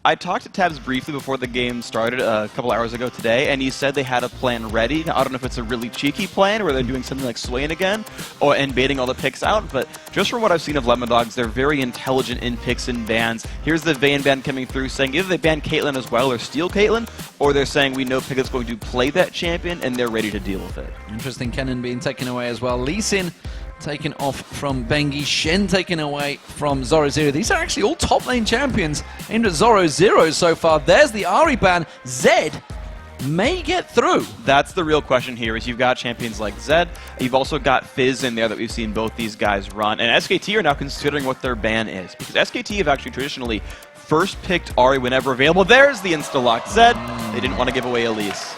I talked to Tabs briefly before the game started a couple hours ago today, and he said they had a plan ready. Now, I don't know if it's a really cheeky plan where they're doing something like Swain again and baiting all the picks out, but just from what I've seen of LemonDogs, they're very intelligent in picks and bans. Here's the Vayne ban coming through saying either they ban Caitlyn as well or steal Caitlyn, or they're saying we know Piglet's going to play that champion and they're ready to deal with it. Interesting. Kennen being taken away as well. Lee Sin taken off from Bengi. Shen taken away from Zoro0. These are actually all top lane champions aimed at Zoro0 so far. There's the Ahri ban. Zed may get through. That's the real question here, is you've got champions like Zed, you've also got Fizz in there that we've seen both these guys run, and SKT are now considering what their ban is, because SKT have actually traditionally first picked Ahri whenever available. There's the insta-lock Zed. They didn't want to give away Elise.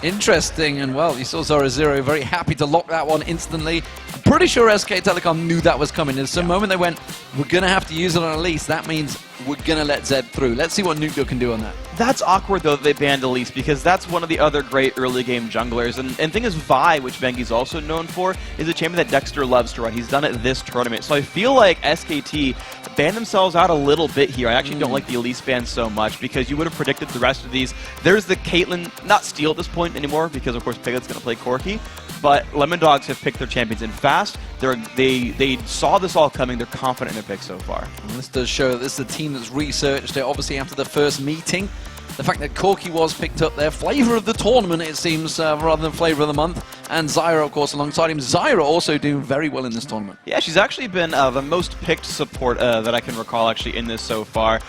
Interesting, and well, you saw Zoro0 very happy to lock that one instantly. I'm pretty sure SK Telecom knew that was coming. There's some moment they went, we're going to have to use it on Elise. That means we're going to let Zed through. Let's see what Nuke can do on that. That's awkward, though, that they banned Elise, because that's one of the other great early game junglers. And thing is, Vi, which Bengi's also known for, is a champion that Dexter loves to run. He's done it this tournament. So I feel like SKT banned themselves out a little bit here. I actually don't like the Elise ban so much, because you would have predicted the rest of these. There's the Caitlyn, not steal at this point anymore, because of course Piglet's going to play Corki. But LemonDogs have picked their champions in fast. They saw this all coming. They're confident in their pick so far. And this does show that this is a team that's researched it, obviously, after the first meeting. The fact that Corki was picked up there, flavor of the tournament, it seems, rather than flavor of the month. And Zyra, of course, alongside him. Zyra also doing very well in this tournament. Yeah, she's actually been the most picked support that I can recall, actually, in this so far.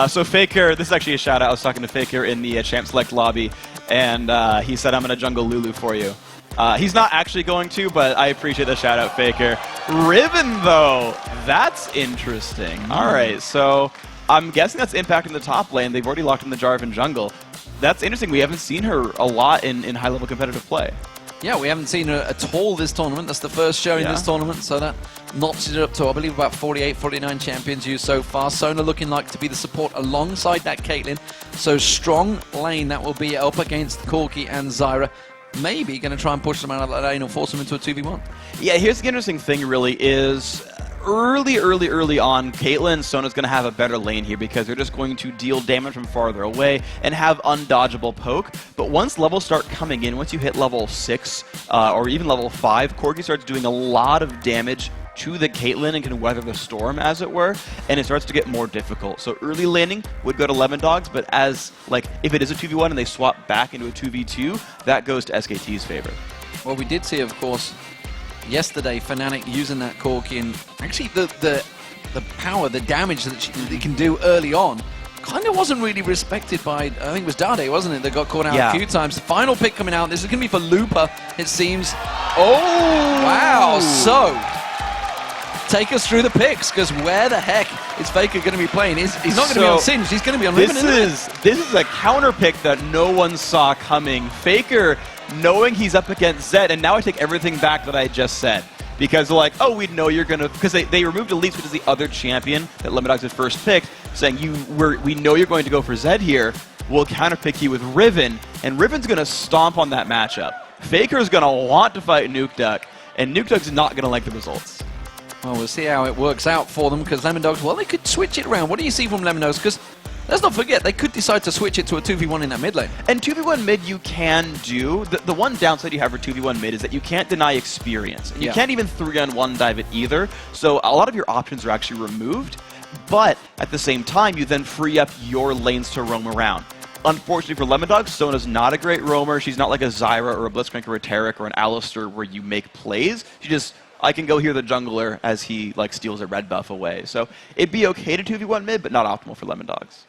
So Faker, this is actually a shout-out. I was talking to Faker in the Champ Select lobby, and he said, I'm going to jungle Lulu for you. He's not actually going to, but I appreciate the shout-out, Faker. Riven, though, that's interesting. All right, so I'm guessing that's impacting the top lane. They've already locked in the Jarvan jungle. That's interesting. We haven't seen her a lot in high-level competitive play. Yeah, we haven't seen her at all this tournament. That's the first show in this tournament, so that notches it up to, I believe, about 48, 49 champions used so far. Sona looking like to be the support alongside that Caitlyn. So strong lane that will be up against Corki and Zyra. Maybe going to try and push them out of that lane or force them into a 2v1. Yeah, here's the interesting thing, really, is early on, Caitlyn and Sona's going to have a better lane here because they're just going to deal damage from farther away and have undodgeable poke. But once levels start coming in, once you hit level 6 or even level 5, Corki starts doing a lot of damage to the Caitlyn and can weather the storm, as it were, and it starts to get more difficult. So early laning would go to LemonDogs, but as, like, if it is a 2v1 and they swap back into a 2v2, that goes to SKT's favor. Well, we did see, of course, yesterday, Fnatic using that Corki, and actually the power, the damage that they can do early on kind of wasn't really respected by, I think it was Dade, wasn't it, that got caught out a few times. The final pick coming out, this is going to be for Looper, it seems. Oh, wow. So, take us through the picks, because where the heck is Faker going to be playing? He's not going to be on Singed, he's going to be on Riven. This is a counter pick that no one saw coming. Faker, knowing he's up against Zed, and now I take everything back that I just said. Because they're like, oh, we know you're going to... Because they removed Elise, which is the other champion that LemonDogs had first picked, saying, we know you're going to go for Zed here. We'll counterpick you with Riven, and Riven's going to stomp on that matchup. Faker's going to want to fight Nukeduck, and Nukeduck's not going to like the results. Well, we'll see how it works out for them, because LemonDogs, well, they could switch it around. What do you see from LemonDogs? Because let's not forget, they could decide to switch it to a 2v1 in that mid lane. And 2v1 mid you can do. The one downside you have for 2v1 mid is that you can't deny experience. And you can't even 3-on-1 dive it either. So a lot of your options are actually removed. But at the same time, you then free up your lanes to roam around. Unfortunately for LemonDogs, Sona's not a great roamer. She's not like a Zyra or a Blitzcrank or a Taric or an Alistar where you make plays. She just... I can go hear the jungler as he like steals a red buff away. So it'd be okay to 2v1 mid, but not optimal for LemonDogs.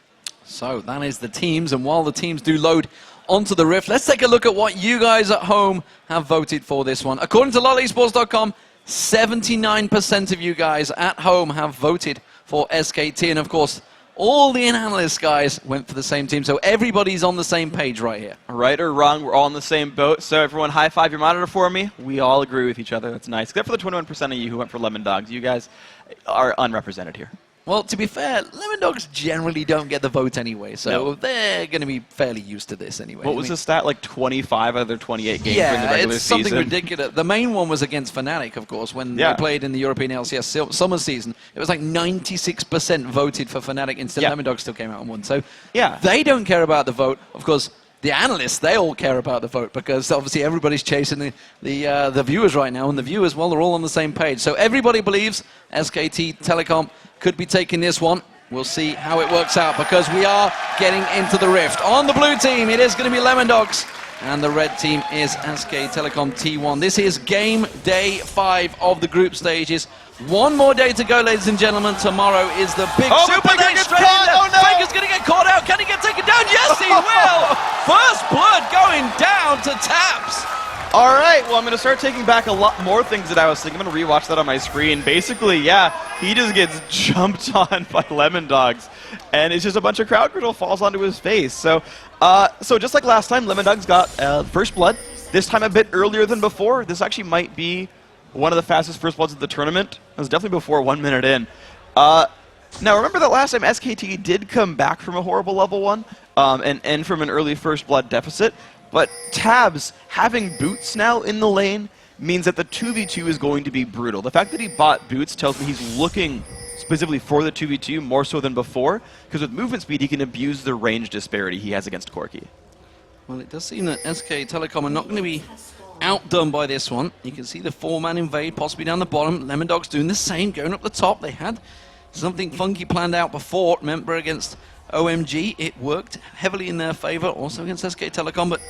So that is the teams, and while the teams do load onto the Rift, let's take a look at what you guys at home have voted for this one. According to lolesports.com, 79% of you guys at home have voted for SKT, and of course, all the analysts, guys, went for the same team, so everybody's on the same page right here. Right or wrong, we're all in the same boat, so everyone high-five your monitor for me. We all agree with each other. That's nice, except for the 21% of you who went for LemonDogs. You guys are unrepresented here. Well, to be fair, LemonDogs generally don't get the vote anyway, so they're going to be fairly used to this anyway. What was the stat? Like 25 out of their 28 games in the regular it's something season? ridiculous. The main one was against Fnatic, of course, when they played in the European LCS summer season. It was like 96% voted for Fnatic instead. LemonDogs still came out and won. So they don't care about the vote. Of course, the analysts, they all care about the vote because obviously everybody's chasing the viewers right now, and the viewers, well, they're all on the same page. So everybody believes SKT Telecom could be taking this one. We'll see how it works out because we are getting into the rift. On the blue team, it is going to be LemonDogs, and the red team is SK Telecom T1. This is game day 5 of the group stages. One more day to go, ladies and gentlemen. Tomorrow is the big super day straight in there. Faker's going to get caught out. Can he get taken down? Yes, he will. First blood going down to Taps. All right, well, I'm going to start taking back a lot more things that I was thinking. I'm going to rewatch that on my screen. Basically, he just gets jumped on by LemonDogs, and it's just a bunch of crowd control falls onto his face. So just like last time, LemonDogs got first blood. This time a bit earlier than before. This actually might be one of the fastest first bloods of the tournament. It was definitely before 1 minute in. Now, remember that last time SKT did come back from a horrible level 1 and from an early first blood deficit. But Tabs having Boots now in the lane means that the 2v2 is going to be brutal. The fact that he bought Boots tells me he's looking specifically for the 2v2 more so than before, because with movement speed he can abuse the range disparity he has against Corki. Well, it does seem that SK Telecom are not going to be outdone by this one. You can see the 4-man invade possibly down the bottom. LemonDogs doing the same, going up the top. They had something funky planned out before. Remember, against OMG, it worked heavily in their favor, also against SK Telecom, but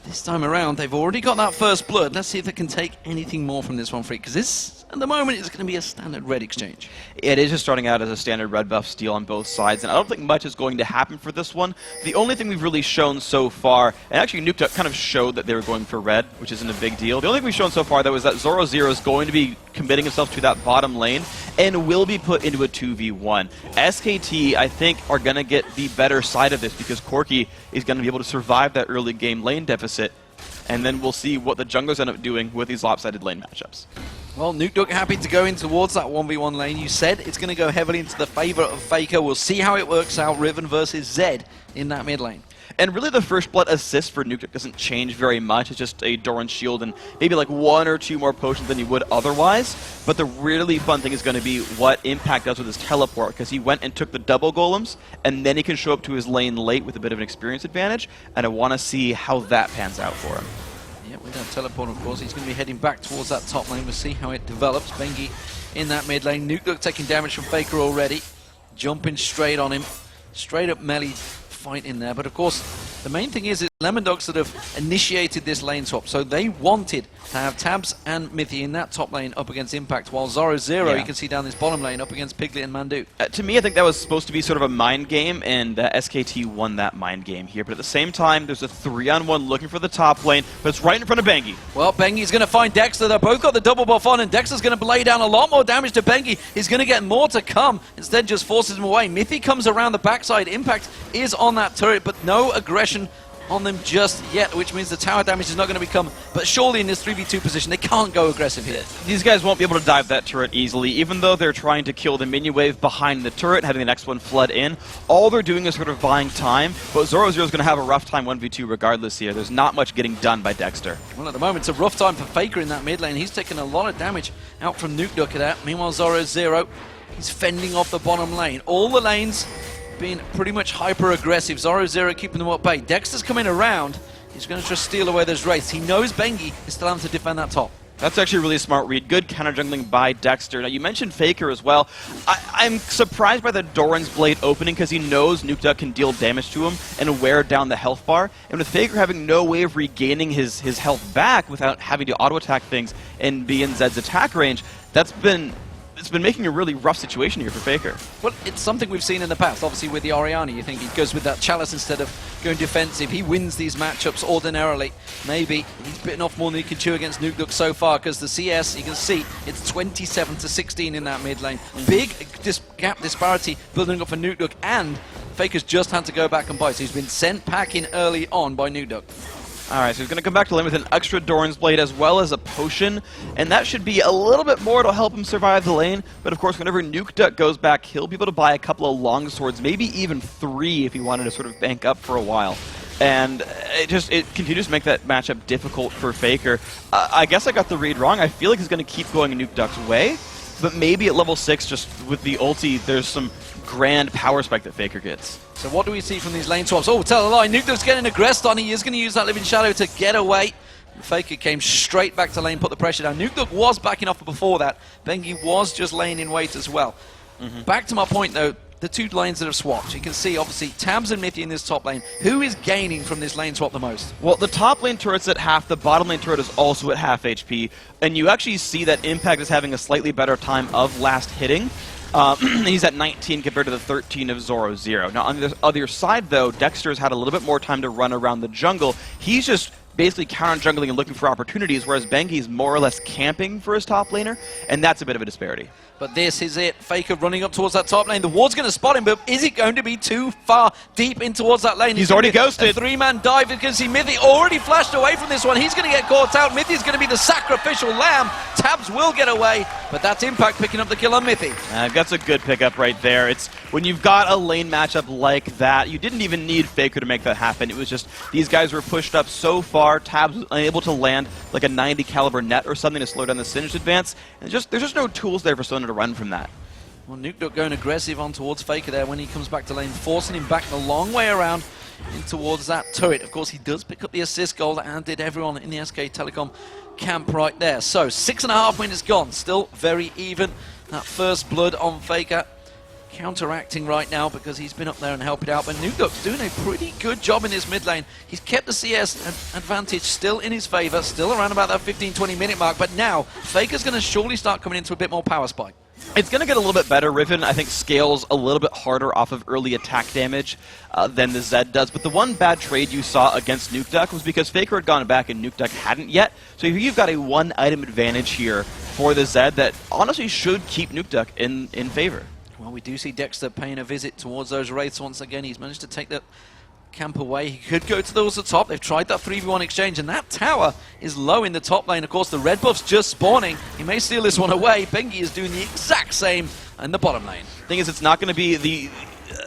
this time around, they've already got that first blood. Let's see if they can take anything more from this one, Freak, because this, at the moment, is going to be a standard red exchange. It is just starting out as a standard red buff steal on both sides, and I don't think much is going to happen for this one. The only thing we've really shown so far, and actually Nuke kind of showed that they were going for red, which isn't a big deal. The only thing we've shown so far, though, is that Zoro0 is going to be committing himself to that bottom lane and will be put into a 2v1. SKT, I think, are going to get the better side of this because Corki is going to be able to survive that early game lane deficit, and then we'll see what the junglers end up doing with these lopsided lane matchups. Well, Nuke happy to go in towards that 1v1 lane. You said it's going to go heavily into the favor of Faker. We'll see how it works out, Riven versus Zed in that mid lane. And really the first blood assist for Nuke doesn't change very much. It's just a Doran's shield and maybe like 1 or 2 more potions than you would otherwise. But the really fun thing is going to be what Impact does with his teleport, because he went and took the double golems, and then he can show up to his lane late with a bit of an experience advantage, and I want to see how that pans out for him. Yeah, with that teleport, of course, he's going to be heading back towards that top lane. We'll see how it develops. Bengi in that mid lane. Nuke taking damage from Faker already. Jumping straight on him. Straight up melee fight in there. But of course, the main thing is LemonDogs that have initiated this lane swap. So they wanted to have Tabs and Mithy in that top lane up against Impact, while Zoro0, you can see down this bottom lane, up against Piglet and Mandu. To me, I think that was supposed to be sort of a mind game, and SKT won that mind game here. But at the same time, there's a 3-on-1 looking for the top lane, but it's right in front of Bengi. Well, Bengi's going to find Dexter. They've both got the double buff on, and Dexter's going to lay down a lot more damage to Bengi. He's going to get more to come. Instead, just forces him away. Mithy comes around the backside. Impact is on that turret, but no aggression on them just yet, which means the tower damage is not going to become, but surely in this 3v2 position, they can't go aggressive here. These guys won't be able to dive that turret easily, even though they're trying to kill the minion wave behind the turret, having the next one flood in. All they're doing is sort of buying time, but Zoro0 is going to have a rough time 1v2 regardless here. There's not much getting done by Dexter. Well, at the moment, it's a rough time for Faker in that mid lane. He's taking a lot of damage out from Nuke at that. Meanwhile, Zoro0, he's fending off the bottom lane. All the lanes being pretty much hyper-aggressive. Zoro0 keeping them at bay. Dexter's coming around. He's going to try to steal away those wraiths. He knows Bengi is still having to defend that top. That's actually a really smart read. Good counter-jungling by Dexter. Now, you mentioned Faker as well. I'm surprised by the Doran's Blade opening because he knows Nuke can deal damage to him and wear down the health bar. And with Faker having no way of regaining his health back without having to auto-attack things and be in Zed's attack range, it's been making a really rough situation here for Faker. Well, it's something we've seen in the past. Obviously, with the Orianna, you think he goes with that Chalice instead of going defensive. He wins these matchups ordinarily. Maybe he's bitten off more than he can chew against Nuke so far, because the CS, you can see, it's 27-16 in that mid lane. Big gap disparity building up for Nuke, and Faker's just had to go back and buy. So he's been sent packing early on by Nuke. Alright, so he's going to come back to lane with an extra Doran's Blade as well as a potion, and that should be a little bit more to help him survive the lane, but of course whenever Nuke Duck goes back, he'll be able to buy a couple of long swords, maybe even 3 if he wanted to sort of bank up for a while. And it continues to make that matchup difficult for Faker. I guess I got the read wrong. I feel like he's going to keep going Nuke Duck's way, but maybe at level 6, just with the ulti, there's some grand power spike that Faker gets. So what do we see from these lane swaps? Oh, tell a lie. Nuke Duck's getting aggressed on. He is going to use that Living Shadow to get away. Faker came straight back to lane, put the pressure down. Nuke Duck was backing off before that. Bengi was just laying in wait as well. Back to my point, though, the 2 lanes that have swapped. You can see, obviously, Tabs and Mithy in this top lane. Who is gaining from this lane swap the most? Well, the top lane turret's at half, the bottom lane turret is also at half HP, and you actually see that Impact is having a slightly better time of last hitting. He's at 19 compared to the 13 of Zoro 0. Now, on the other side, though, Dexter's had a little bit more time to run around the jungle. He's just basically counter-jungling and looking for opportunities, whereas Bengi's more or less camping for his top laner, and that's a bit of a disparity. But this is it. Faker running up towards that top lane. The ward's going to spot him, but is he going to be too far deep in towards that lane? He's already ghosted. A 3-man dive. You can see Mithy already flashed away from this one. He's going to get caught out. Mithy's going to be the sacrificial lamb. Tabs will get away, but that's Impact picking up the kill on Mithy. That's a good pickup right there. It's when you've got a lane matchup like that, you didn't even need Faker to make that happen. It was just these guys were pushed up so far, Tabs was unable to land like a 90 caliber net or something to slow down the Singed advance. And there's just no tools there for Sona to run from that. Well, Nuke Duck going aggressive on towards Faker there when he comes back to lane, forcing him back the long way around in towards that turret. Of course, he does pick up the assist goal, and did everyone in the SK Telecom camp right there. So 6.5 minutes gone, still very even. That first blood on Faker counteracting right now because he's been up there and helping out. But Nuke Duck's doing a pretty good job in this mid lane. He's kept the CS advantage still in his favor, still around about that 15-20 minute mark. But now Faker's going to surely start coming into a bit more power spike. It's going to get a little bit better. Riven, I think, scales a little bit harder off of early attack damage than the Zed does. But the one bad trade you saw against Nuke Duck was because Faker had gone back and Nuke Duck hadn't yet. So you've got a 1-item advantage here for the Zed that honestly should keep Nuke Duck in favor. Well, we do see Dexter paying a visit towards those wraiths once again. He's managed to take that camp away. He could go to those at the top. They've tried that 3v1 exchange, and that tower is low in the top lane. Of course, the red buff's just spawning. He may steal this one away. Bengi is doing the exact same in the bottom lane. Thing is, it's not going to be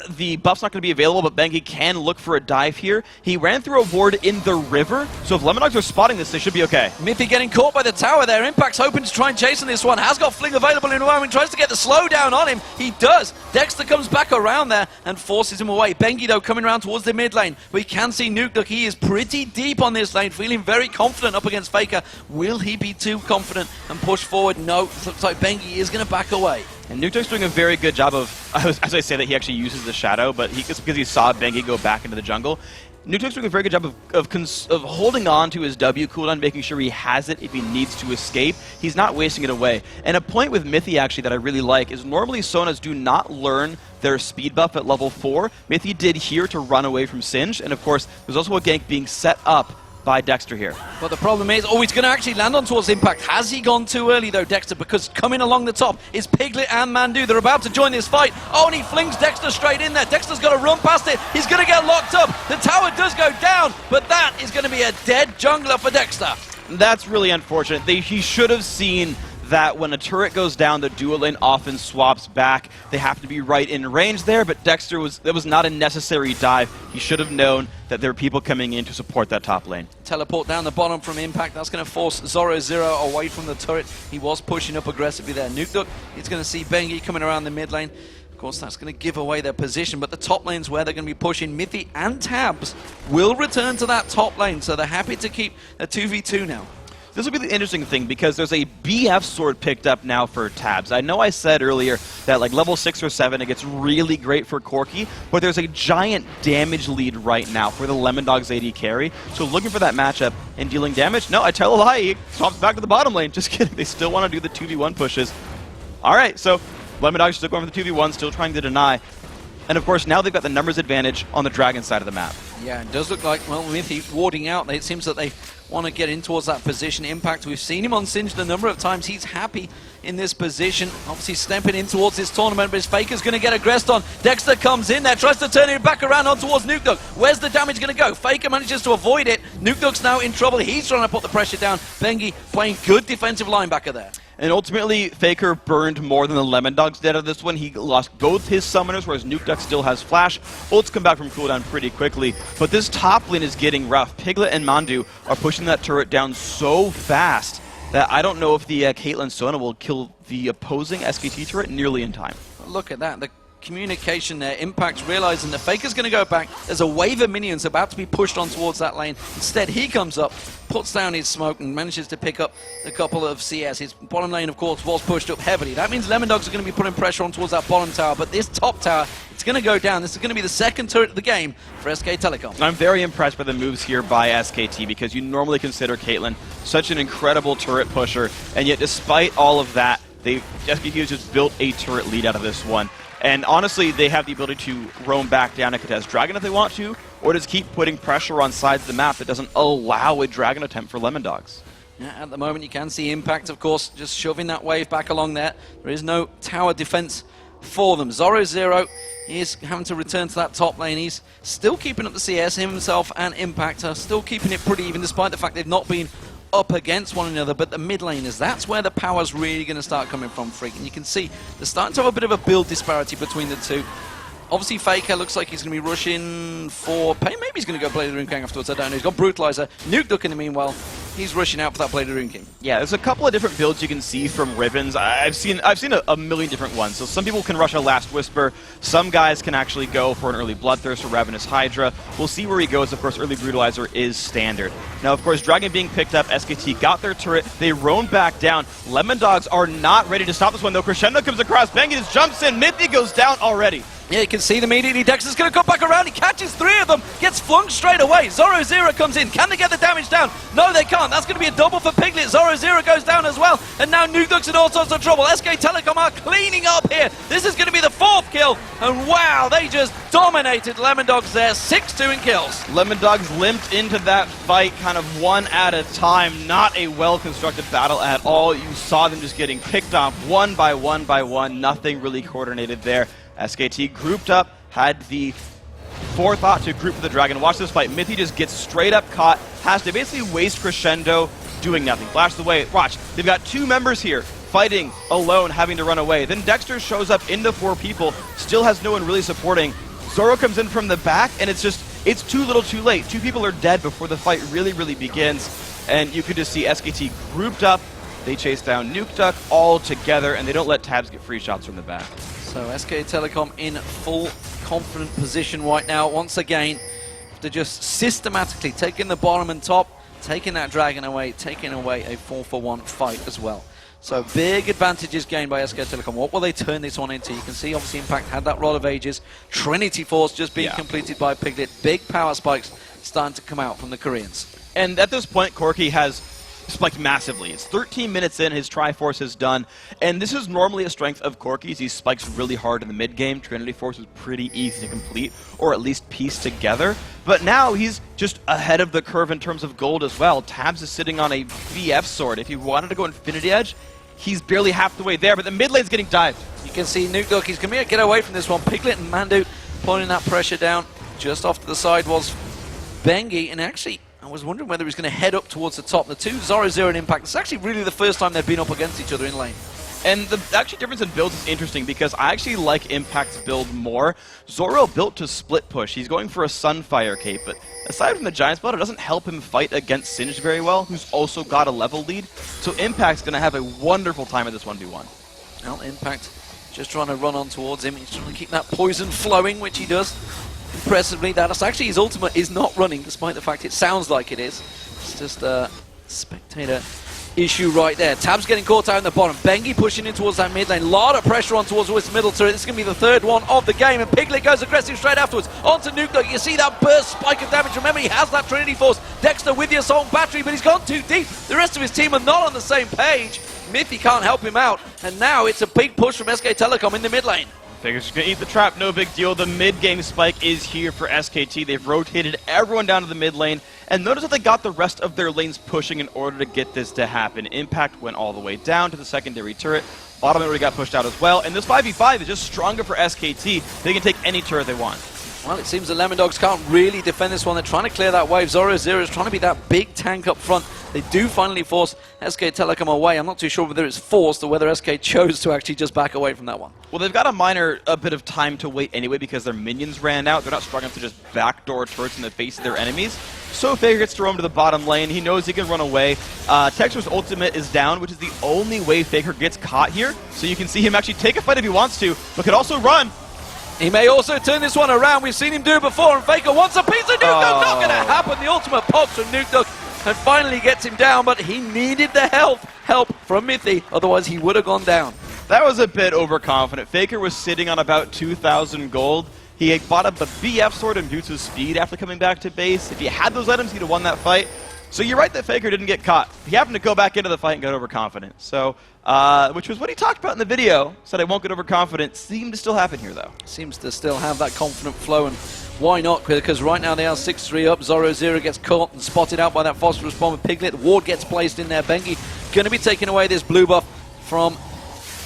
the buff's not going to be available, but Bengi can look for a dive here. He ran through a ward in the river, so if LemonDogs are spotting this, they should be okay. Mithy getting caught by the tower there. Impact's hoping to try and chase on this one. Has got Fling available in the moment. Tries to get the slowdown on him. He does. Dexter comes back around there and forces him away. Bengi, though, coming around towards the mid lane. We can see Nuke Duck. He is pretty deep on this lane, feeling very confident up against Faker. Will he be too confident and push forward? No. Looks like Bengi is going to back away. And Nuke Duck's doing a very good job of, as I say that he actually uses the shadow, but it's because he saw Bengi go back into the jungle. Nuke Duck's doing a very good job of holding on to his W cooldown, making sure he has it if he needs to escape. He's not wasting it away. And a point with Mithy, actually, that I really like is normally Sonas do not learn their speed buff at level 4. Mithy did here to run away from Singed, and of course, there's also a gank being set up by Dexter here. But the problem is, he's going to actually land on towards Impact. Has he gone too early, though, Dexter? Because coming along the top is Piglet and Mandu. They're about to join this fight. Oh, and he flings Dexter straight in there. Dexter's got to run past it. He's going to get locked up. The tower does go down, but that is going to be a dead jungler for Dexter. That's really unfortunate. He should have seen that when a turret goes down, the dual lane often swaps back. They have to be right in range there, but Dexter that was not a necessary dive. He should have known that there are people coming in to support that top lane. Teleport down the bottom from Impact. That's going to force Zoro 0 away from the turret. He was pushing up aggressively there. Nuke Duck, he's going to see Bengi coming around the mid lane. Of course, that's going to give away their position, but the top lane's where they're going to be pushing. Mithy and Tabs will return to that top lane, so they're happy to keep a 2v2 now. This will be the interesting thing because there's a BF sword picked up now for Tabs. I know I said earlier that like level 6 or 7 it gets really great for Corki, but there's a giant damage lead right now for the LemonDogs AD carry. So looking for that matchup and dealing damage, no, I tell a lie, he swaps back to the bottom lane. Just kidding, they still want to do the 2v1 pushes. Alright, so LemonDogs still going for the 2v1, still trying to deny. And of course, now they've got the numbers advantage on the Dragon side of the map. Yeah, it does look like, well, Mithy warding out. It seems that they want to get in towards that position. Impact, we've seen him on Singed a number of times. He's happy in this position. Obviously stepping in towards this tournament, but his Faker's going to get aggressed on. Dexter comes in there, tries to turn it back around on towards NukeDog. Where's the damage going to go? Faker manages to avoid it. NukeDog's now in trouble. He's trying to put the pressure down. Bengi playing good defensive linebacker there. And ultimately, Faker burned more than the LemonDogs did out of this one. He lost both his summoners, whereas NukeDuck still has Flash. Ults come back from cooldown pretty quickly. But this top lane is getting rough. Piglet and Mandu are pushing that turret down so fast that I don't know if the Caitlyn Sona will kill the opposing SKT turret nearly in time. Look at that. The communication there. Impact realizing the Faker's going to go back. There's a wave of minions about to be pushed on towards that lane. Instead, he comes up, puts down his smoke, and manages to pick up a couple of CS. His bottom lane, of course, was pushed up heavily. That means LemonDogs are going to be putting pressure on towards that bottom tower, but this top tower, it's going to go down. This is going to be the second turret of the game for SK Telecom. I'm very impressed by the moves here by SKT because you normally consider Caitlyn such an incredible turret pusher, and yet despite all of that, SKT has just built a turret lead out of this one. And honestly, they have the ability to roam back down and contest Dragon if they want to, or just keep putting pressure on sides of the map that doesn't allow a Dragon attempt for LemonDogs. Yeah, at the moment, you can see Impact, of course, just shoving that wave back along there. There is no tower defense for them. Zoro is having to return to that top lane. He's still keeping up the CS. Himself and Impact are still keeping it pretty even, despite the fact they've not been up against one another, but the mid laners, that's where the power's really going to start coming from, Freak. And you can see they're starting to have a bit of a build disparity between the two. Obviously, Faker looks like he's going to be rushing for Pain. Maybe he's going to go Blade of the Rune King afterwards, I don't know. He's got Brutalizer. NukeDuck in the meanwhile, he's rushing out for that Blade of the Rune King. Yeah, there's a couple of different builds you can see from Ribbons. I've seen a million different ones. So some people can rush a Last Whisper. Some guys can actually go for an early Bloodthirst or Ravenous Hydra. We'll see where he goes. Of course, early Brutalizer is standard. Now, of course, Dragon being picked up, SKT got their turret. They roam back down. LemonDogs are not ready to stop this one, though. Crescendo comes across. Bengi just jumps in. Mithy goes down already. Yeah, you can see them immediately. Dexter's going to come back around. He catches three of them, gets flunked straight away. Zoro comes in. Can they get the damage down? No, they can't. That's going to be a double for Piglet. Zoro goes down as well. And now NukeDuck's in all sorts of trouble. SK Telecom are cleaning up here. This is going to be the fourth kill. And wow, they just dominated LemonDogs there. 6-2 in kills. LemonDogs limped into that fight kind of one at a time. Not a well-constructed battle at all. You saw them just getting picked off one by one by one. Nothing really coordinated there. SKT grouped up, had the forethought to group for the Dragon. Watch this fight. Mithy just gets straight up caught, has to basically waste Crescendo, doing nothing. Flash the way. Watch. They've got two members here fighting alone, having to run away. Then Dexter shows up into four people, still has no one really supporting. Zoro comes in from the back, and it's too little too late. Two people are dead before the fight really begins. And you could just see SKT grouped up. They chase down NukeDuck all together, and they don't let Tabs get free shots from the back. So SK Telecom in full confident position right now. Once again, they're just systematically taking the bottom and top, taking that Dragon away, taking away a 4-for-1 fight as well. So big advantages gained by SK Telecom. What will they turn this one into? You can see obviously Impact had that Rod of Ages. Trinity Force just being completed by Piglet. Big power spikes starting to come out from the Koreans. And at this point, Corki has spiked massively. It's 13 minutes in, his Triforce is done, and this is normally a strength of Corki's. He spikes really hard in the mid-game. Trinity Force is pretty easy to complete, or at least piece together. But now he's just ahead of the curve in terms of gold as well. Tabs is sitting on a VF sword. If he wanted to go Infinity Edge, he's barely half the way there, but the mid lane's getting dived. You can see NukeDuck, he's going to get away from this one. Piglet and Mandu pulling that pressure down. Just off to the side was Bengi, and actually I was wondering whether he was going to head up towards the top. The two, Zoro and Impact, it's actually really the first time they've been up against each other in lane. And the actually difference in builds is interesting because I actually like Impact's build more. Zoro built to split push. He's going for a Sunfire cape, but aside from the Giant Spell, it doesn't help him fight against Singed very well, who's also got a level lead. So Impact's going to have a wonderful time at this 1v1. Well, Impact just trying to run on towards him. He's trying to keep that poison flowing, which he does impressively. That's actually his ultimate is not running, despite the fact it sounds like it is. It's just a spectator issue right there. Tab's getting caught out in the bottom. Bengi pushing in towards that mid lane. A lot of pressure on towards this middle turret. This is going to be the third one of the game, and Piglet goes aggressive straight afterwards. Onto NukeDuck. You see that burst spike of damage. Remember, he has that Trinity Force. Dexter with the Assault Battery, but he's gone too deep. The rest of his team are not on the same page. Mithy can't help him out, and now it's a big push from SK Telecom in the mid lane. Faker's just going to eat the trap, no big deal. The mid-game spike is here for SKT. They've rotated everyone down to the mid lane, and notice that they got the rest of their lanes pushing in order to get this to happen. Impact went all the way down to the secondary turret. Bottom lane already got pushed out as well, and this 5v5 is just stronger for SKT. They can take any turret they want. Well, it seems the LemonDogs can't really defend this one. They're trying to clear that wave. Zoro0 is trying to be that big tank up front. They do finally force SK Telecom away. I'm not too sure whether it's forced or whether SK chose to actually just back away from that one. Well, they've got a bit of time to wait anyway because their minions ran out. They're not strong enough to just backdoor turrets in the face of their enemies. So Faker gets to roam to the bottom lane. He knows he can run away. Texture's ultimate is down, which is the only way Faker gets caught here. So you can see him actually take a fight if he wants to, but could also run. He may also turn this one around. We've seen him do it before, and Faker wants a piece of Nuke Duck. Not going to happen. The ultimate pops from Nuke Duck and finally gets him down, but he needed the help from Mithy, otherwise he would have gone down. That was a bit overconfident. Faker was sitting on about 2,000 gold. He had bought up a BF sword and Boots' speed after coming back to base. If he had those items, he'd have won that fight. So you're right that Faker didn't get caught. He happened to go back into the fight and got overconfident. So, which was what he talked about in the video. Said I won't get overconfident. Seemed to still happen here, though. Seems to still have that confident flow, and why not? Because right now they are 6-3 up. Zoro0 gets caught and spotted out by that phosphorus bomb of Piglet. Ward gets placed in there. Bengi going to be taking away this blue buff from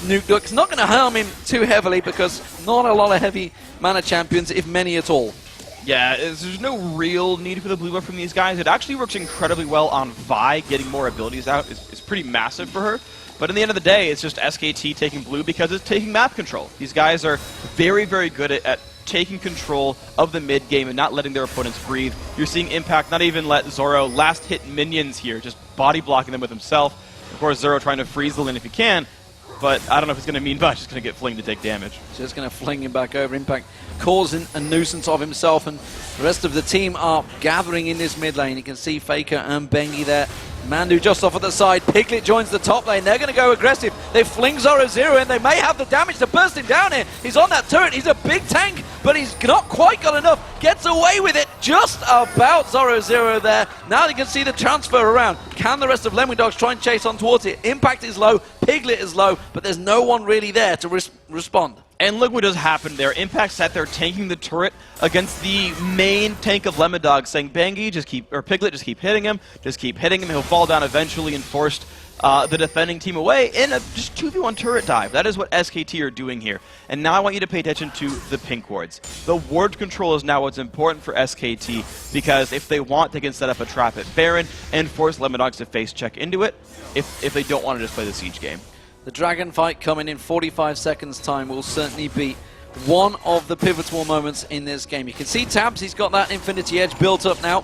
Nuke Duck. It's not going to harm him too heavily because not a lot of heavy mana champions, if many at all. Yeah, there's no real need for the blue buff from these guys. It actually works incredibly well on Vi. Getting more abilities out is pretty massive for her. But in the end of the day, it's just SKT taking blue because it's taking map control. These guys are very, very good at taking control of the mid game and not letting their opponents breathe. You're seeing Impact not even let Zoro last hit minions here, just body blocking them with himself. Of course, Zoro trying to freeze the lane if he can. But I don't know if it's going to mean much. It's going to get Fling to take damage. Just going to fling him back over. Impact causing a nuisance of himself, and the rest of the team are gathering in this mid lane. You can see Faker and Bengi there. Mandu just off at the side. Piglet joins the top lane. They're going to go aggressive. They fling Zoro0 in. They may have the damage to burst him down here. He's on that turret. He's a big tank, but he's not quite got enough. Gets away with it. Just about Zoro0 there. Now you can see the transfer around. Can the rest of LemonDogs try and chase on towards it? Impact is low. Piglet is low, but there's no one really there to respond. And look what just happened there. Impact sat there tanking the turret against the main tank of LemonDogs, saying, Bengi, Piglet, just keep hitting him. Just keep hitting him. He'll fall down eventually, and forced the defending team away in a just 2v1 turret dive. That is what SKT are doing here. And now I want you to pay attention to the pink wards. The ward control is now what's important for SKT, because if they want, they can set up a trap at Baron and force LemonDogs to face check into it if they don't want to just play the siege game. The Dragon fight coming in 45 seconds time will certainly be one of the pivotal moments in this game. You can see Tabs, he's got that Infinity Edge built up now.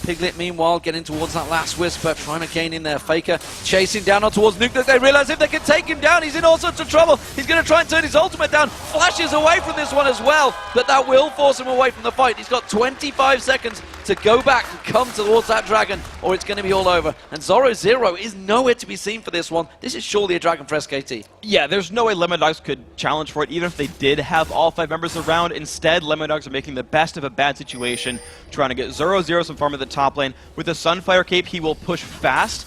Piglet, meanwhile, getting towards that last whisper, trying to gain in there. Faker chasing down on towards Nuke Duck. They realize if they can take him down, he's in all sorts of trouble. He's going to try and turn his ultimate down. Flashes away from this one as well, but that will force him away from the fight. He's got 25 seconds to go back and come towards that dragon, or it's going to be all over. And Zoro0 is nowhere to be seen for this one. This is surely a dragon for SKT. Yeah, there's no way LemonDogs could challenge for it, even if they did have all 5 members around. Instead, LemonDogs are making the best of a bad situation, trying to get Zoro0 some farm at the top lane. With the Sunfire Cape, he will push fast,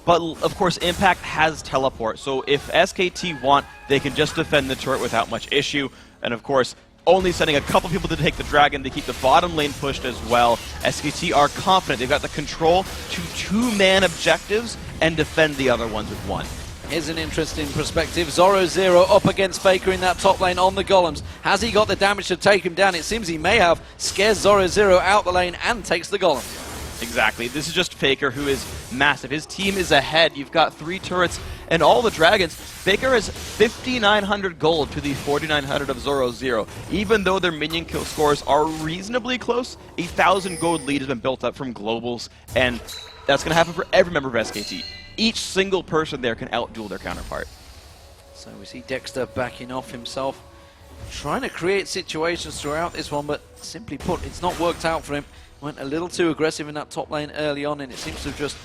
but of course Impact has teleport, so if SKT want, they can just defend the turret without much issue, and of course only sending a couple people to take the dragon to keep the bottom lane pushed as well. SKT are confident they've got the control to 2-man objectives and defend the other ones with 1. Here's an interesting perspective. Zoro0 up against Faker in that top lane on the golems. Has he got the damage to take him down? It seems he may have. Scares Zoro0 out the lane and takes the golem. Exactly. This is just Faker, who is massive. His team is ahead. You've got 3 turrets and all the dragons. Faker has 5,900 gold to the 4,900 of Zoro0. Even though their minion kill scores are reasonably close, 1,000 gold lead has been built up from globals, and that's going to happen for every member of SKT. Each single person there can outduel their counterpart. So we see Dexter backing off himself, trying to create situations throughout this one, but simply put, it's not worked out for him. Went a little too aggressive in that top lane early on, and it seems to have just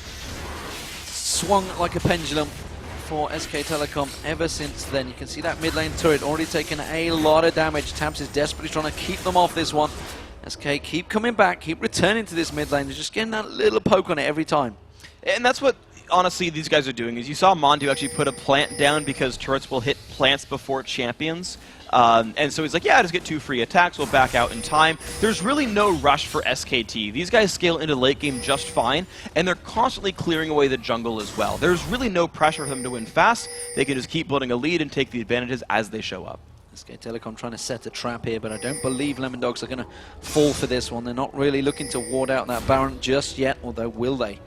swung like a pendulum for SK Telecom ever since then. You can see that mid lane turret already taking a lot of damage. Tabs is desperately trying to keep them off this one. SK keep coming back, keep returning to this mid lane. They're just getting that little poke on it every time. And that's what honestly these guys are doing is you saw Mondu actually put a plant down because turrets will hit plants before champions. And so he's like, yeah, just get 2 free attacks, we'll back out in time. There's really no rush for SKT. These guys scale into late game just fine, and they're constantly clearing away the jungle as well. There's really no pressure for them to win fast. They can just keep building a lead and take the advantages as they show up. SK Telecom trying to set a trap here, but I don't believe LemonDogs are going to fall for this one. They're not really looking to ward out that Baron just yet, although will they?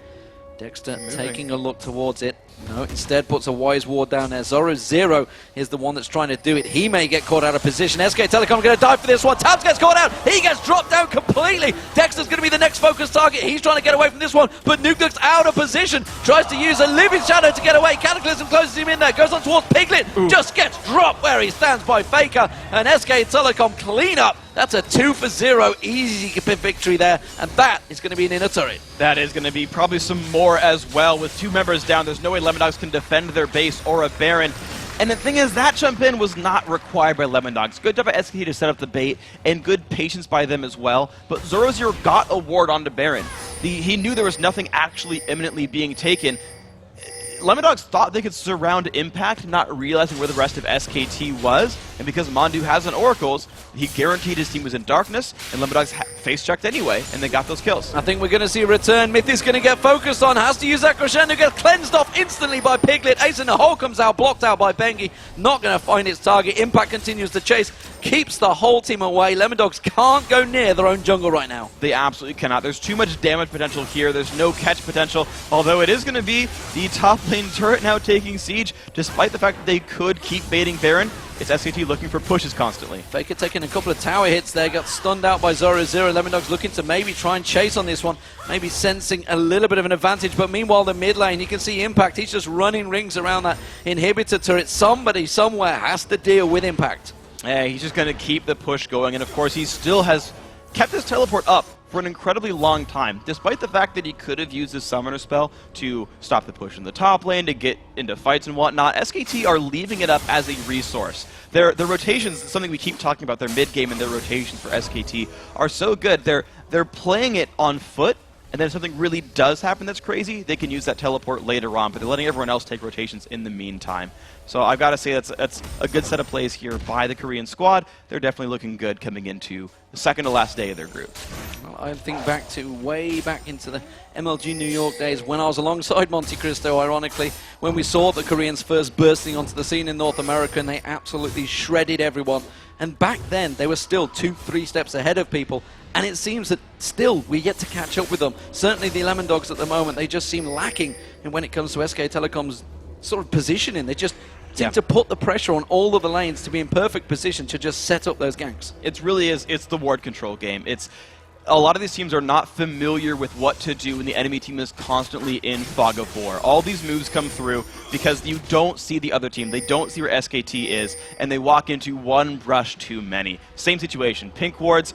Dexter taking a look towards it. No, instead puts a wise ward down there. Zoro is the one that's trying to do it. He may get caught out of position. SK Telecom going to dive for this one. Tabs gets caught out. He gets dropped down completely. Dexter's going to be the next focus target. He's trying to get away from this one, but Nukeduck's out of position. Tries to use a living shadow to get away. Cataclysm closes him in there. Goes on towards Piglet. Ooh. Just gets dropped where he stands by Faker. And SK Telecom clean up. That's a 2-for-0 easy victory there, and that is going to be an inner turret. That is going to be probably some more as well. With 2 members down, there's no way LemonDogs can defend their base or a Baron. And the thing is, that jump in was not required by LemonDogs. Good job by SKT to set up the bait, and good patience by them as well. But Zoro got a ward onto Baron. He knew there was nothing actually imminently being taken. LemonDogs thought they could surround Impact, not realizing where the rest of SKT was, and because Mondu has an Oracles, he guaranteed his team was in darkness, and LemonDogs face-checked anyway, and they got those kills. I think we're going to see a return. Mythy's going to get focused on, has to use that crescendo, gets cleansed off instantly by Piglet. Ace in the hole comes out, blocked out by Bengi, not going to find its target. Impact continues to chase, keeps the whole team away. LemonDogs can't go near their own jungle right now. They absolutely cannot. There's too much damage potential here. There's no catch potential, although it is going to be the top lane turret now taking siege, despite the fact that they could keep baiting Baron. It's SKT looking for pushes constantly. Faker taking a couple of tower hits there, got stunned out by Zoro. LemonDogs looking to maybe try and chase on this one, maybe sensing a little bit of an advantage, but meanwhile the mid lane, you can see Impact, he's just running rings around that inhibitor turret. Somebody somewhere has to deal with Impact. Yeah, he's just going to keep the push going, and of course he still has kept his teleport up for an incredibly long time, despite the fact that he could have used his summoner spell to stop the push in the top lane, to get into fights and whatnot. SKT are leaving it up as a resource. Their rotations, something we keep talking about, their mid-game and their rotations for SKT are so good. They're playing it on foot, and then if something really does happen that's crazy, they can use that teleport later on, but they're letting everyone else take rotations in the meantime. So I've got to say that's a good set of plays here by the Korean squad. They're definitely looking good coming into the second to last day of their group. Well, I think back to way back into the MLG New York days when I was alongside Monte Cristo, ironically, when we saw the Koreans first bursting onto the scene in North America, and they absolutely shredded everyone. And back then, they were still 2-3 steps ahead of people. And it seems that still we yet to catch up with them. Certainly the LemonDogs at the moment, they just seem lacking in when it comes to SK Telecom's sort of positioning. They just seem to put the pressure on all of the lanes to be in perfect position to just set up those ganks. It really is. It's the ward control game. It's a lot of these teams are not familiar with what to do when the enemy team is constantly in fog of war. All these moves come through because you don't see the other team. They don't see where SKT is, and they walk into one brush too many. Same situation. Pink wards,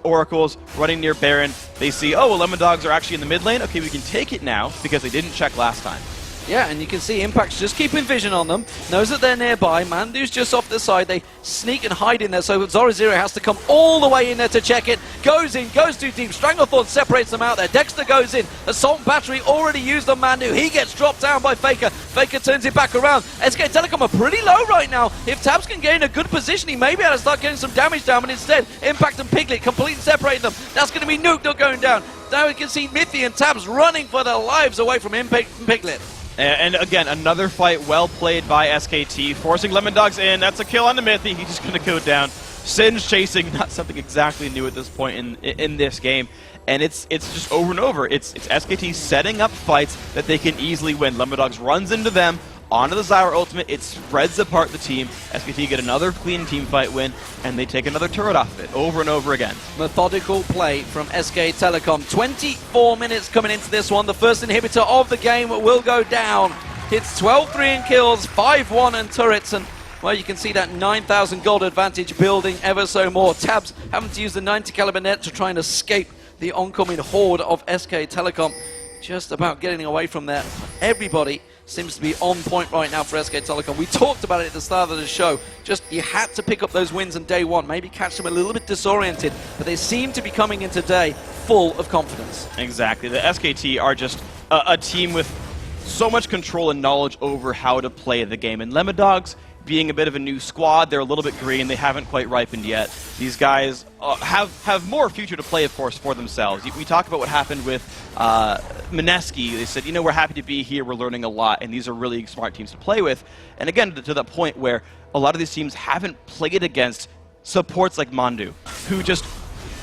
Oracles, running near Baron. They see, oh, well, LemonDogs are actually in the mid lane. Okay, we can take it now because they didn't check last time. Yeah, and you can see Impact's just keeping vision on them, knows that they're nearby. Mandu's just off the side. They sneak and hide in there, so Zoro has to come all the way in there to check it. Goes in, goes too deep. Stranglethorn separates them out there. Dexter goes in. Assault Battery already used on Mandu. He gets dropped down by Faker. Faker turns it back around. SK Telecom are pretty low right now. If Tabs can get in a good position, he may be able to start getting some damage down, but instead, Impact and Piglet completely separate them. That's going to be Nukeduck going down. Now we can see Mythy and Tabs running for their lives away from Impact and Piglet. And again, another fight well played by SKT, forcing LemonDogs in. That's a kill on the Mythy. He's just going to go down. Singe chasing, not something exactly new at this point in this game. And it's just over and over. It's SKT setting up fights that they can easily win. LemonDogs runs into them, onto the Zyra ultimate. It spreads apart the team. SKT get another clean team fight win, and they take another turret off of it over and over again. Methodical play from SK Telecom. 24 minutes coming into this one. The first inhibitor of the game will go down. It's 12-3 in kills, 5-1 in turrets, and well, you can see that 9,000 gold advantage building ever so more. Tabs having to use the 90 caliber net to try and escape the oncoming horde of SK Telecom. Just about getting away from there. Everybody seems to be on point right now for SK Telecom. We talked about it at the start of the show. Just you had to pick up those wins on day one. Maybe catch them a little bit disoriented, but they seem to be coming in today full of confidence. Exactly. The SKT are just a team with so much control and knowledge over how to play the game. And LemonDogs, being a bit of a new squad, they're a little bit green, they haven't quite ripened yet. These guys have more future to play, of course, for themselves. We talk about what happened with Mineski. They said, you know, we're happy to be here, we're learning a lot, and these are really smart teams to play with. And again, to the point where a lot of these teams haven't played against supports like Mandu, who just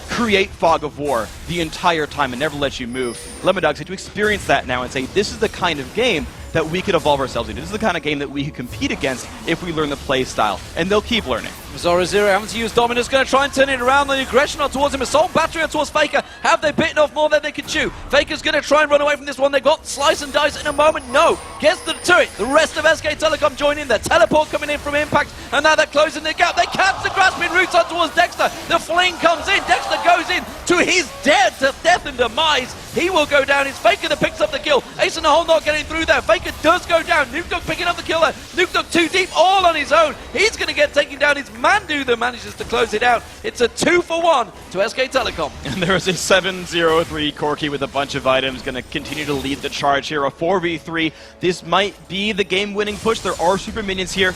create fog of war the entire time and never let you move. LemonDogs had to experience that now and say, this is the kind of game that we could evolve ourselves into. This is the kind of game that we could compete against if we learn the play style. And they'll keep learning. Zoro having to use Dominus, going to try and turn it around. The aggression on towards him, assault battery on towards Faker. Have they bitten off more than they can chew? Faker's going to try and run away from this one. They've got slice and dice in a moment. No, gets to the turret. The rest of SK Telecom join in. Their teleport coming in from Impact, and now they're closing the gap. They catch the grasping roots on towards Dexter. The fling comes in. Dexter goes in to his death and demise. He will go down. It's Faker that picks up the kill. Ace in the hole not getting through there. Faker does go down. NukeDog picking up the kill there. NukeDog too deep, all on his own. He's going to get taken down. It's Mandu that manages to close it out. It's a 2-for-1 to SK Telecom. And there is a 7-0-3 Corki with a bunch of items, going to continue to lead the charge here. A 4v3. This might be the game-winning push. There are super minions here.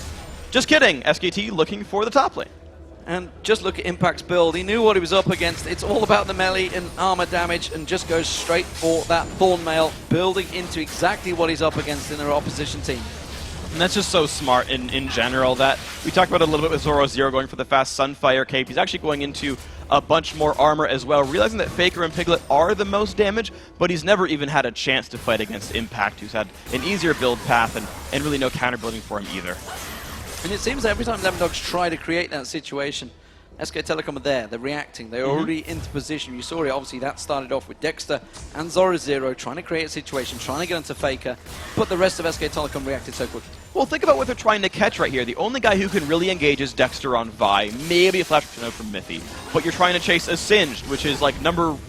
Just kidding. SKT looking for the top lane. And just look at Impact's build. He knew what he was up against. It's all about the melee and armor damage, and just goes straight for that Thorn Mail, building into exactly what he's up against in their opposition team. And that's just so smart in general. That we talked about it a little bit with Zoro going for the fast Sunfire cape. He's actually going into a bunch more armor as well, realizing that Faker and Piglet are the most damage, but he's never even had a chance to fight against Impact, who's had an easier build path and really no counter building for him either. And it seems that every time LemonDogs try to create that situation, SK Telecom are there, they're reacting, they're already into position. You saw it, obviously that started off with Dexter and Zoro trying to create a situation, trying to get onto Faker, but the rest of SK Telecom reacted so quickly. Well, think about what they're trying to catch right here. The only guy who can really engage is Dexter on Vi, maybe a flash node from Miffy. But you're trying to chase a Singed, which is like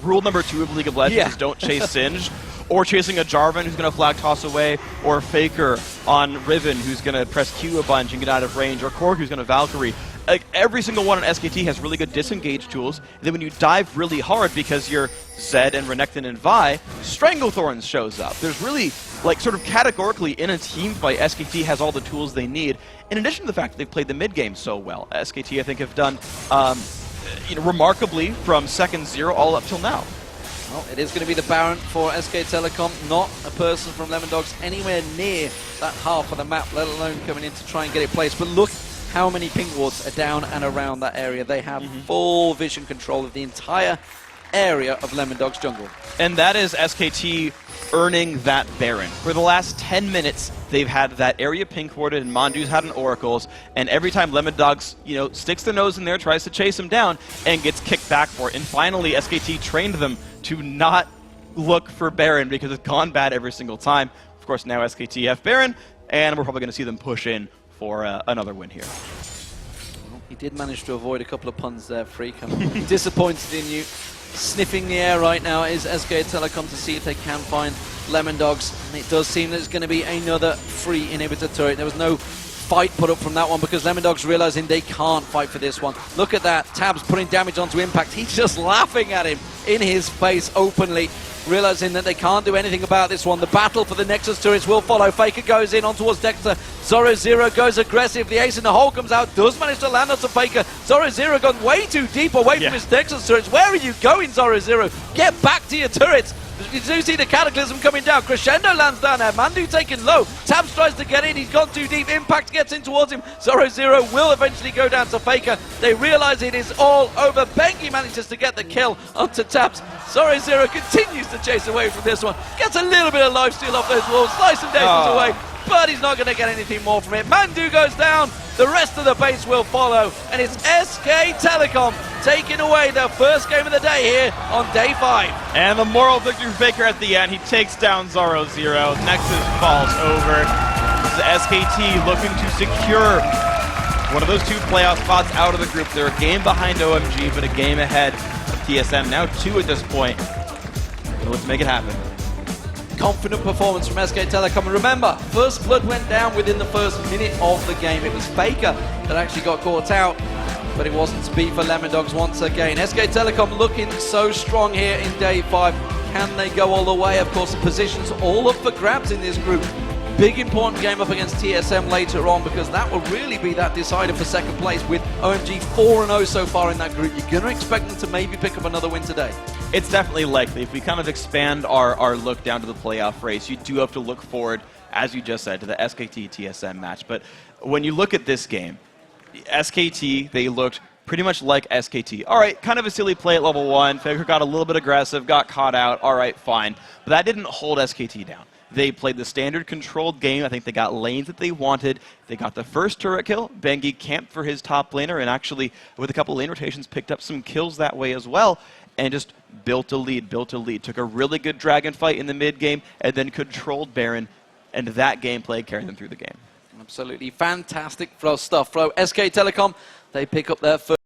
rule number 2 of League of Legends, is don't chase Singed. Or chasing a Jarvan who's going to flag toss away, or Faker on Riven who's going to press Q a bunch and get out of range, or Korg who's going to Valkyrie. Like, every single one on SKT has really good disengage tools. And then when you dive really hard because you're Zed and Renekton and Vi, Stranglethorns shows up. There's really, like, sort of categorically in a team fight, SKT has all the tools they need. In addition to the fact that they've played the mid game so well, SKT I think have done remarkably from second 0 all up till now. Well, it is going to be the Baron for SK Telecom, not a person from LemonDogs anywhere near that half of the map, let alone coming in to try and get it placed. But look how many ping wards are down and around that area. They have full vision control of the entire area of LemonDogs jungle. And that is SKT earning that Baron. For the last 10 minutes, they've had that area pink warded, and Mondu's had an Oracles, and every time LemonDogs, you know, sticks their nose in there, tries to chase him down, and gets kicked back for it. And finally, SKT trained them to not look for Baron because it's gone bad every single time. Of course, now SKT have Baron, and we're probably going to see them push in for another win here. Well, he did manage to avoid a couple of puns there, Freak. I'm disappointed in you. Sniffing the air right now is SK Telecom to see if they can find LemonDogs. And it does seem that it's going to be another free inhibitor turret. There was no fight put up from that one because LemonDogs realizing they can't fight for this one. Look at that. Tabs putting damage onto Impact. He's just laughing at him in his face openly, realizing that they can't do anything about this one. The battle for the Nexus turrets will follow. Faker goes in on towards Dexter. Zoro goes aggressive. The ace in the hole comes out. Does manage to land on some Faker. Zoro gone way too deep away from his Nexus turrets. Where are you going, Zoro? Get back to your turrets. You do see the Cataclysm coming down. Crescendo lands down there. Mandu taken low. Tabs tries to get in. He's gone too deep. Impact gets in towards him. Zoro will eventually go down to Faker. They realize it is all over. Bengi manages to get the kill onto Tabs. Zoro continues to chase away from this one. Gets a little bit of lifesteal off those walls. Slice and dices away. But he's not going to get anything more from it. Mandu goes down. The rest of the base will follow. And it's SK Telecom taking away their first game of the day here on day 5. And the moral victory for Faker at the end. He takes down Zoro. Nexus falls over. This is SKT looking to secure one of those 2 playoff spots out of the group. They're a game behind OMG, but a game ahead of TSM. Now 2 at this point. Let's make it happen. Confident performance from SK Telecom. And remember, first blood went down within the first minute of the game. It was Faker that actually got caught out, but it wasn't to be for LemonDogs once again. SK Telecom looking so strong here in day 5. Can they go all the way? Of course, the position's all up for grabs in this group. Big important game up against TSM later on, because that will really be that decider for second place. With OMG 4-0 so far in that group, you're going to expect them to maybe pick up another win today. It's definitely likely. If we kind of expand our look down to the playoff race, you do have to look forward, as you just said, to the SKT-TSM match. But when you look at this game, SKT, they looked pretty much like SKT. All right, kind of a silly play at level 1. Faker got a little bit aggressive, got caught out. All right, fine. But that didn't hold SKT down. They played the standard controlled game. I think they got lanes that they wanted. They got the first turret kill. Bengi camped for his top laner, and actually, with a couple of lane rotations, picked up some kills that way as well, and just built a lead. Took a really good dragon fight in the mid game, and then controlled Baron, and that gameplay carried them through the game. Absolutely fantastic stuff. SK Telecom, they pick up their first